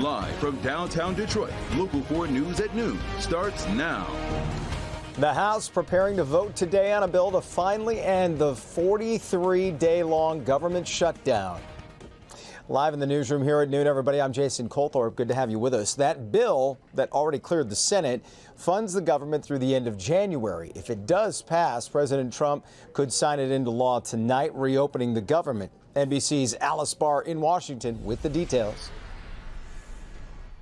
Live from downtown Detroit, Local 4 News at noon starts now. The House preparing to vote today on a bill to finally end the 43-day-long government shutdown. Live in the newsroom here at noon, everybody, I'm Jason Colthorpe. Good to have you with us. That bill that already cleared the Senate funds the government through the end of January. If it does pass, President Trump could sign it into law tonight, reopening the government. NBC's Alice Barr in Washington with the details.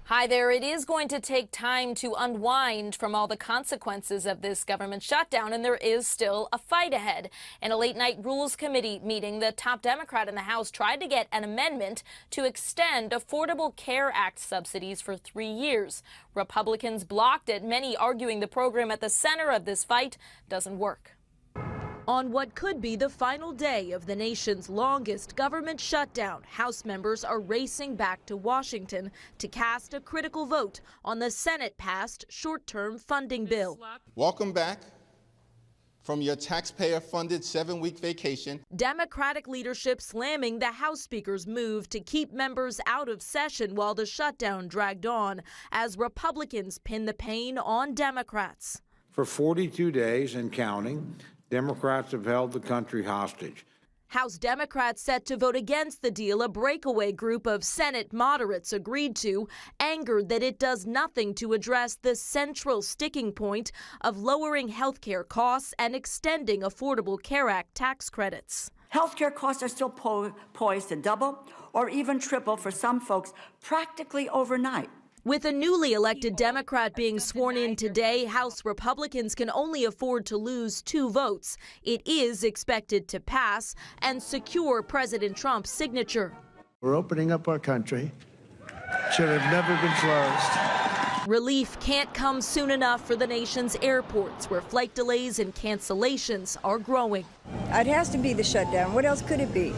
Hi there. It is going to take time to unwind from all the consequences of this government shutdown, and there is still a fight ahead. In a late-night Rules Committee meeting, the top Democrat in the House tried to get an amendment to extend Affordable Care Act subsidies for 3 years. Republicans blocked it, many arguing the program at the center of this fight doesn't work. On what could be the final day of the nation's longest government shutdown, House members are racing back to Washington to cast a critical vote on the Senate-passed short-term funding bill. Welcome back from your taxpayer-funded 7-week vacation. Democratic leadership slamming the House Speaker's move to keep members out of session while the shutdown dragged on, as Republicans pin the pain on Democrats. For 42 days and counting, Democrats have held the country hostage. House Democrats set to vote against the deal a breakaway group of Senate moderates agreed to, angered that it does nothing to address the central sticking point of lowering health care costs and extending Affordable Care Act tax credits. Health care costs are still poised to double or even triple for some folks practically overnight. With a newly elected Democrat being sworn in today, House Republicans can only afford to lose 2 votes. It is expected to pass and secure President Trump's signature. We're opening up our country. Should have never been closed. Relief can't come soon enough for the nation's airports, where flight delays and cancellations are growing. It has to be the shutdown. What else could it be?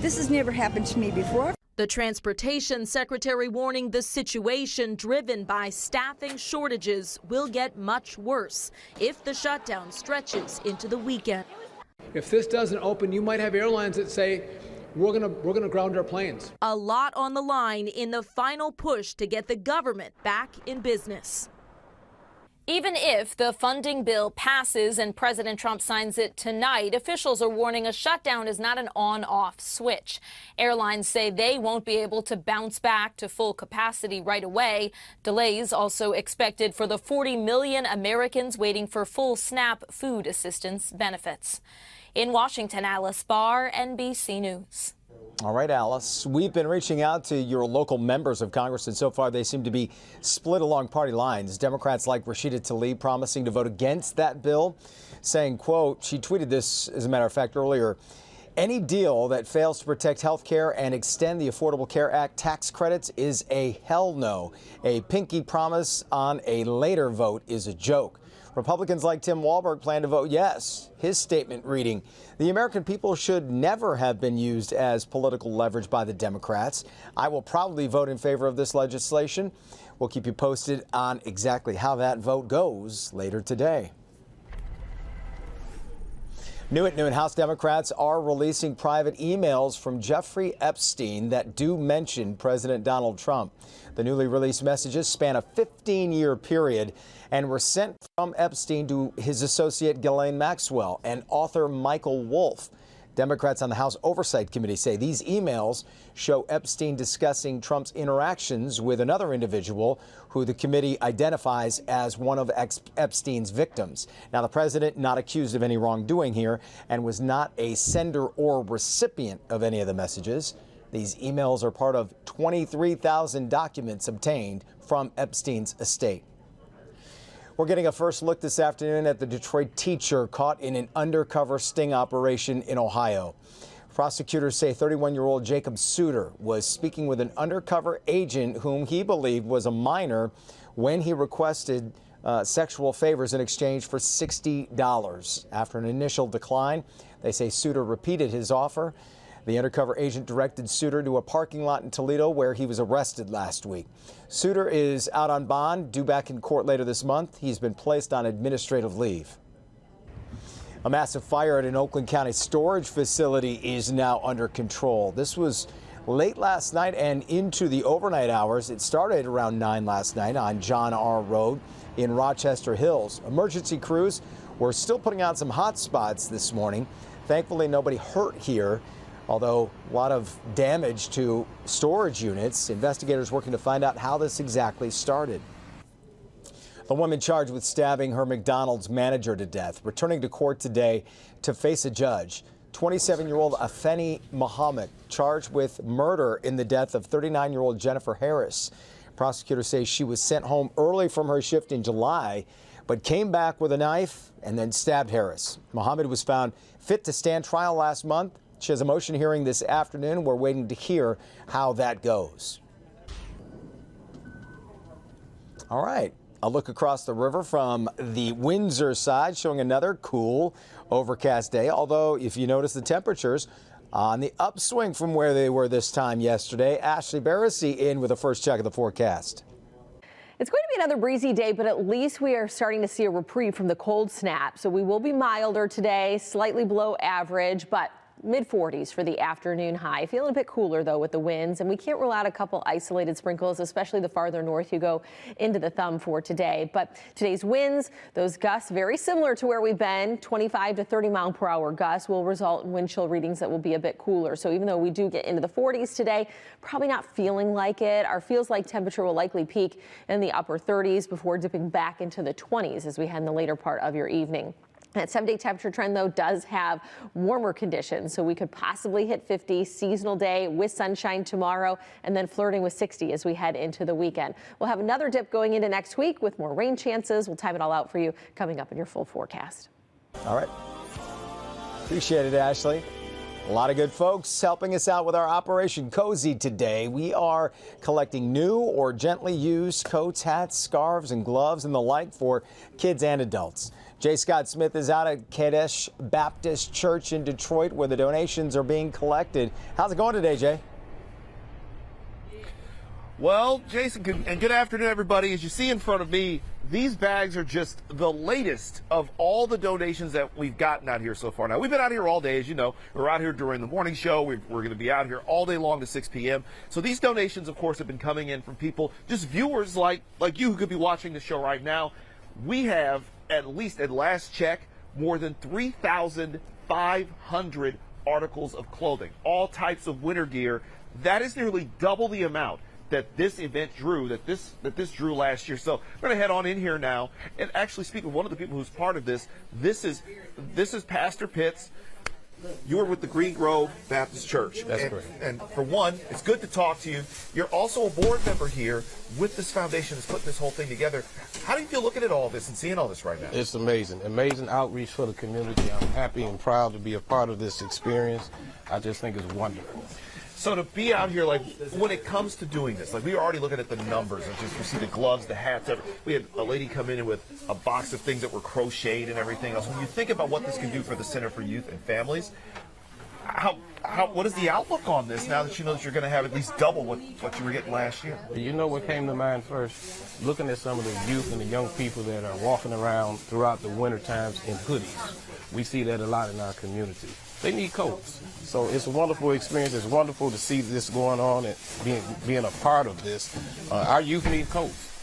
This has never happened to me before. The Transportation Secretary warning the situation, driven by staffing shortages, will get much worse if the shutdown stretches into the weekend. If this doesn't open, you might have airlines that say, we're gonna ground our planes. A lot on the line in the final push to get the government back in business. Even if the funding bill passes and President Trump signs it tonight, officials are warning a shutdown is not an on-off switch. Airlines say they won't be able to bounce back to full capacity right away. Delays also expected for the 40 million Americans waiting for full SNAP food assistance benefits. In Washington, Alice Barr, NBC News. All right, Alice, we've been reaching out to your local members of Congress, and so far they seem to be split along party lines. Democrats like Rashida Tlaib promising to vote against that bill, saying, quote, she tweeted this, as a matter of fact, earlier, any deal that fails to protect health care and extend the Affordable Care Act tax credits is a hell no. A pinky promise on a later vote is a joke. Republicans like Tim Walberg plan to vote yes. His statement reading, the American people should never have been used as political leverage by the Democrats. I will probably vote in favor of this legislation. We'll keep you posted on exactly how that vote goes later today. New at noon, House Democrats are releasing private emails from Jeffrey Epstein that do mention President Donald Trump. The newly released messages span a 15-year period and were sent from Epstein to his associate Ghislaine Maxwell and author Michael Wolff. Democrats on the House Oversight Committee say these emails show Epstein discussing Trump's interactions with another individual who the committee identifies as one of Epstein's victims. Now, the president not accused of any wrongdoing here and was not a sender or recipient of any of the messages. These emails are part of 23,000 documents obtained from Epstein's estate. We're getting a first look this afternoon at the Detroit teacher caught in an undercover sting operation in Ohio. Prosecutors say 31-year-old Jacob Suter was speaking with an undercover agent whom he believed was a minor when he requested sexual favors in exchange for $60. After an initial decline, they say Suter repeated his offer. The undercover agent directed Suter to a parking lot in Toledo where he was arrested last week. Suter is out on bond, due back in court later this month. He's been placed on administrative leave. A massive fire at an Oakland County storage facility is now under control. This was late last night and into the overnight hours. It started around 9 last night on John R. Road in Rochester Hills. Emergency crews were still putting out some hot spots this morning. Thankfully, nobody hurt here, although a lot of damage to storage units. Investigators working to find out how this exactly started. The woman charged with stabbing her McDonald's manager to death, returning to court today to face a judge. 27-year-old Afeni Muhammad charged with murder in the death of 39-year-old Jennifer Harris. Prosecutors say she was sent home early from her shift in July, but came back with a knife and then stabbed Harris. Muhammad was found fit to stand trial last month. She has a motion hearing this afternoon. We're waiting to hear how that goes. All right. A look across the river from the Windsor side, showing another cool, overcast day. Although, if you notice the temperatures on the upswing from where they were this time yesterday. Ashley Barrissey in with a first check of the forecast. It's going to be another breezy day, but at least we are starting to see a reprieve from the cold snap. So we will be milder today, slightly below average, but mid-40s for the afternoon high. Feeling a bit cooler, though, with the winds, and we can't rule out a couple isolated sprinkles, especially the farther north you go into the thumb for today. But today's winds, those gusts, very similar to where we've been, 25 to 30 mile per hour gusts will result in wind chill readings that will be a bit cooler. So even though we do get into the 40s today, probably not feeling like it. Our feels like temperature will likely peak in the upper 30s before dipping back into the 20s as we head in the later part of your evening. That 7-day temperature trend, though, does have warmer conditions, so we could possibly hit 50 seasonal day with sunshine tomorrow and then flirting with 60 as we head into the weekend. We'll have another dip going into next week with more rain chances. We'll time it all out for you coming up in your full forecast. All right. Appreciate it, Ashley. A lot of good folks helping us out with our Operation Cozy today. We are collecting new or gently used coats, hats, scarves, and gloves and the like for kids and adults. J. Scott Smith is out at Kadesh Baptist Church in Detroit where the donations are being collected. How's it going today, Jay? Well, Jason, and good afternoon, everybody. As you see in front of me, these bags are just the latest of all the donations that we've gotten out here so far. Now, we've been out here all day, as you know. We're out here during the morning show. We're going to be out here all day long to 6 p.m. So these donations, of course, have been coming in from people, just viewers like you who could be watching the show right now. We have, at least at last check, more than 3,500 articles of clothing, all types of winter gear. That is nearly double the amount that this event drew, that this drew last year. So we're going to head on in here now and actually speak with one of the people who's part of this. This is Pastor Pitts. You are with the Green Grove Baptist Church. That's correct. And for one, it's good to talk to you. You're also a board member here with this foundation that's putting this whole thing together. How do you feel looking at all this and seeing all this right now? It's amazing. Amazing outreach for the community. I'm happy and proud to be a part of this experience. I just think it's wonderful. So to be out here, like, when it comes to doing this, like, we were already looking at the numbers. You see the gloves, the hats. We had a lady come in with a box of things that were crocheted and everything else. When you think about what this can do for the Center for Youth and Families, what is the outlook on this now that you know that you're going to have at least double what you were getting last year? You know what came to mind first? Looking at some of the youth and the young people that are walking around throughout the winter times in hoodies. We see that a lot in our community. They need coats. So it's a wonderful experience. It's wonderful to see this going on and being a part of this. Our youth need coats.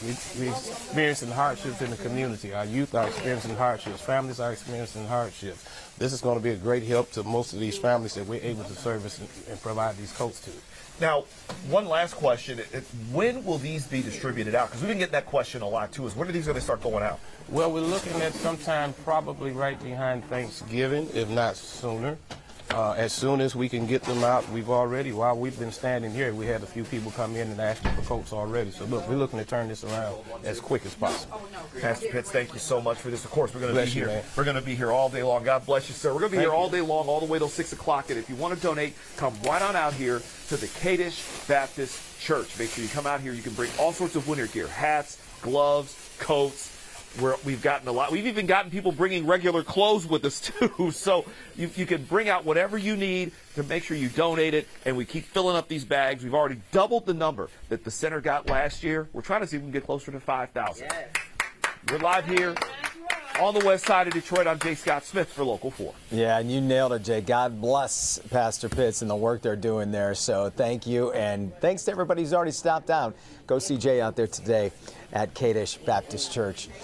We're experiencing hardships in the community. Our youth are experiencing hardships. Families are experiencing hardships. This is going to be a great help to most of these families that we're able to service and provide these coats to. Now, one last question. When will these be distributed out? Because we've been getting that question a lot, too. When are these going to start going out? Well, we're looking at sometime probably right behind Thanksgiving, if not sooner. As soon as we can get them out, while we've been standing here, we had a few people come in and ask for coats already. So look, we're looking to turn this around as quick as possible. Pastor Pitts, thank you so much for this. Of course, we're going to be here. Man. We're going to be here all day long. God bless you, sir. We're going to be here all day long, all the way till 6 o'clock. And if you want to donate, come right on out here to the Kadesh Baptist Church. Make sure you come out here. You can bring all sorts of winter gear, hats, gloves, coats. We've gotten a lot. We've even gotten people bringing regular clothes with us, too. So you can bring out whatever you need to make sure you donate it, and we keep filling up these bags. We've already doubled the number that the center got last year. We're trying to see if we can get closer to 5,000. Yes. We're live here. on the west side of Detroit. I'm Jay Scott Smith for Local 4. Yeah, and you nailed it, Jay. God bless Pastor Pitts and the work they're doing there. So thank you, and thanks to everybody who's already stopped down. Go see Jay out there today at Kadesh Baptist Church.